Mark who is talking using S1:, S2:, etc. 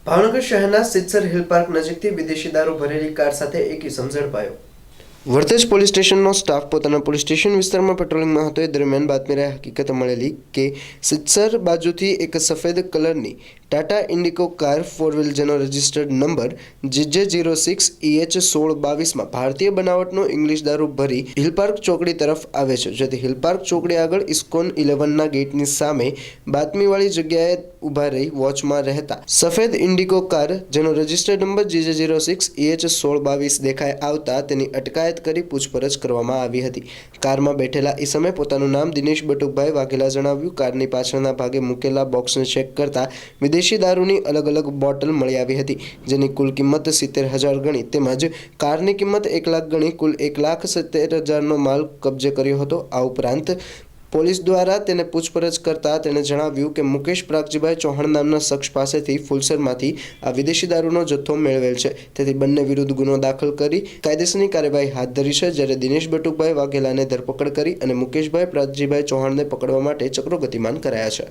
S1: ભાવનગર શહેરના Siddhsar hill park નજીકથી વિદેશી દારૂ ભરેલી કાર સાથે એક ઇસમ ઝડપાયો। વર્તેજ પોલીસ સ્ટેશનનો સ્ટાફ પોતાના પોલીસ સ્ટેશન વિસ્તારમાં પેટ્રોલિંગમાં હતો એ દરમિયાન બાતમીને હકીકત મળેલી કે સિદ્ધસર બાજુથી એક સફેદ કલરની ટાટા ઇન્ડિકો કાર 4 વ્હીલ જેનો રજિસ્ટર્ડ નંબર JJ06EH1622માં ભારતીય બનાવટનો ઇંગ્લિશ દારૂ ભરી હિલ પાર્ક ચોકડી તરફ આવે છે, જેથી હિલ પાર્ક ચોકડી આગળ ઇસ્કોન 11ના ગેટની સામે બાતમીવાળી જગ્યાએ ઊભા રહી વોચમાં રહેતા સફેદ ઇન્ડિકો કાર જેનો રજિસ્ટર્ડ નંબર JJ06EH1622 દેખાઈ આવતા તેની અટકાયત કરી પૂછપરછ કરવામાં આવી હતી। કારમાં બેઠેલા ઈસમે પોતાનું નામ દિનેશ બટુકભાઈ વાઘેલા જણાવ્યું। કારની પાછળના ભાગે મૂકેલા બોક્સને ચેક કરતા વિદેશી દારૂની અલગ અલગ બોટલ મળી આવી હતી, જેની કુલ કિંમત 70,000 ગણી તેમજ કારની કિંમત 1 લાખ ગણી કુલ 1,70,000નો માલ કબજે કર્યો હતો। આ ઉપરાંત પોલીસ દ્વારા તેને પૂછપરછ કરતા તેણે જણાવ્યું કે મુકેશ પ્રાગજીભાઈ ચૌહાણ નામના શખ્સ પાસેથી ફુલસરમાંથી આ વિદેશી દારૂનો જથ્થો મેળવેલ છે, તેથી બંને વિરુદ્ધ ગુનો દાખલ કરી કાયદેસરની કાર્યવાહી હાથ ધરી છે। જ્યારે દિનેશ બટુકભાઈ વાઘેલાને ધરપકડ કરી અને મુકેશભાઈ પ્રાગજીભાઈ ચૌહાણને પકડવા માટે ચક્રો ગતિમાન કરાયા છે।